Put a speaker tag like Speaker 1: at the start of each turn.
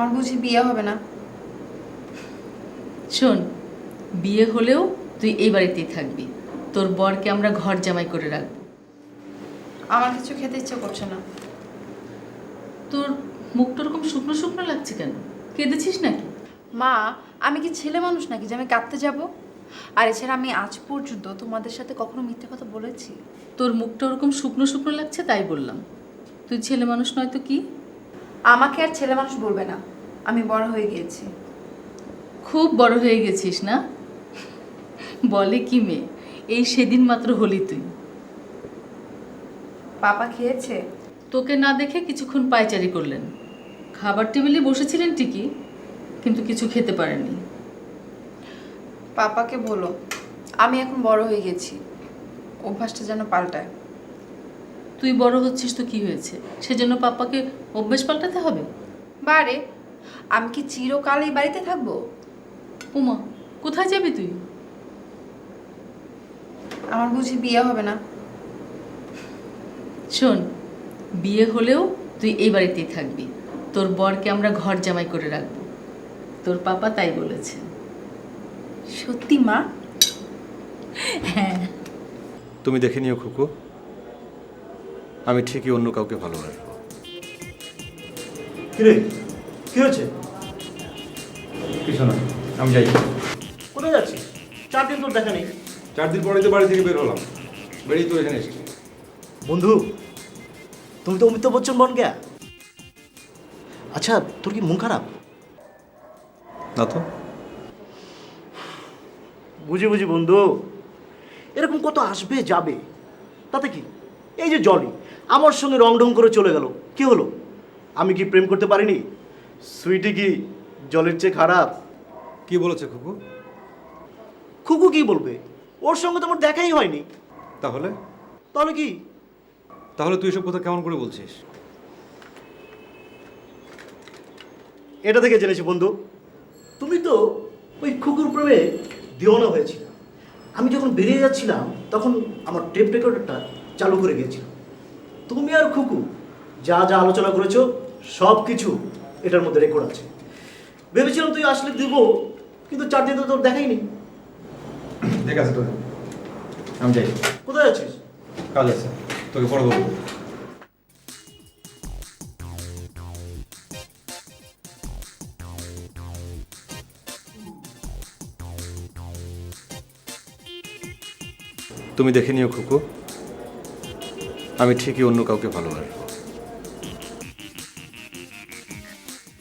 Speaker 1: আমার বুঝি বিয়ে হবে না?
Speaker 2: শোন, বিয়ে হলেও তুই এই বাড়িতেই থাকবি। তোর বরকে আমরা ঘর জামাই করে রাখবো।
Speaker 1: আমার কিছু খেতে ইচ্ছে করছে না।
Speaker 2: তোর মুখটা ওরকম শুকনো শুকনো লাগছে কেন? কেঁদেছিস নাকি?
Speaker 1: মা, আমি কি ছেলে মানুষ নাকি যে আমি কাঁদতে যাব? আর এছাড়া আমি আজ পর্যন্ত তোমাদের সাথে কখনো মিথ্যে কথা বলেছি?
Speaker 2: তোর মুখটা ওরকম শুকনো শুকনো লাগছে তাই বললাম। তুই ছেলে মানুষ নয় তো কি?
Speaker 1: আমাকে আর ছেলে মানুষ বলবে না, আমি বড় হয়ে গিয়েছি।
Speaker 2: খুব বড় হয়ে গেছিস না? বলে কি মেয়ে, এই সেদিন মাত্র হলি তুই।
Speaker 1: পাপা খেয়েছে?
Speaker 2: তোকে না দেখে কিছুক্ষণ পায়চারি করলেন। খাবার টেবিলে বসেছিলেন ঠিকই, কিন্তু কিছু খেতে পারেননি।
Speaker 1: পাপাকে বলো আমি এখন বড় হয়ে গেছি, অভ্যাসটা যেন পাল্টায়।
Speaker 2: তুই বড় হচ্ছিস তো কি হয়েছে, সেজন্য পাপ্পাকে অভ্যেস পাল্টাতে হবে?
Speaker 1: বারে, আমি কি চিরকাল এই বাড়িতে থাকবো?
Speaker 2: উমা, কোথায় যাবি তুই?
Speaker 1: আমার বুঝি বিয়ে হবে না?
Speaker 2: শোন, বিয়ে হলেও তুই এই বাড়িতেই থাকবি। তোর বরকে আমরা ঘর জামাই করে রাখবো। তোর পাপা তাই বলেছে।
Speaker 1: সত্যি মা?
Speaker 2: হ্যাঁ।
Speaker 3: তুমি দেখে নিও খুকু, আমি ঠিকই অন্য কাউকে ভালোবাসবো।
Speaker 4: কিরে, কি হয়েছে?
Speaker 3: কিছু না, আমি যাই।
Speaker 4: কোথায় যাচ্ছিস? 4 দিন তোর দেখা নেই।
Speaker 3: 4 দিন পরেই তো বাড়ি থেকে বের হলাম, বেরিয়ে তো এখানে এসেছি।
Speaker 4: বন্ধু, তুমি তো অমিতাভ বচ্চন বন গেয়া। আচ্ছা, তোর কি মন খারাপ?
Speaker 3: না তো।
Speaker 4: বুঝি বুঝি বন্ধু, এরকম কত আসবে যাবে, তাতে কি? এই যে জলি আমার সঙ্গে রং ঢং করে চলে গেল, কি হলো? আমি কি প্রেম করতে পারিনি? সুইটি কি জলের চেয়ে খারাপ?
Speaker 3: কি বলেছে খুকু?
Speaker 4: খুকু কি বলবে? ওর সঙ্গে তো আমার দেখাই হয়নি।
Speaker 3: তাহলে?
Speaker 4: তাহলে কি?
Speaker 3: তাহলে তুই এসব কথা কেমন করে বলছিস?
Speaker 4: এটা থেকে জেনেছি বন্ধু, তুমি তো ওই খুকুর প্রেমে দিওয়ানা হয়েছিল। আমি যখন বেরিয়ে যাচ্ছিলাম তখন আমার টেপ রেকর্ডারটা চালু করে গিয়েছিল। তুমি আর খুকু যা যা আলোচনা করেছো সব কিছু এটার মধ্যে রেকর্ড আছে। ভেবেছিলাম তুই আসলে দিব, কিন্তু 4 দিন তো তোর দেখাইনি।
Speaker 3: ঠিক আছে, তোর আমি যাই।
Speaker 4: কোথায় আছিস?
Speaker 3: কাজ আছে, তোকে পরে বলবো। তুমি দেখে নিও খুকু, আমি ঠিকই অন্য কাউকে ভালোবাসবো।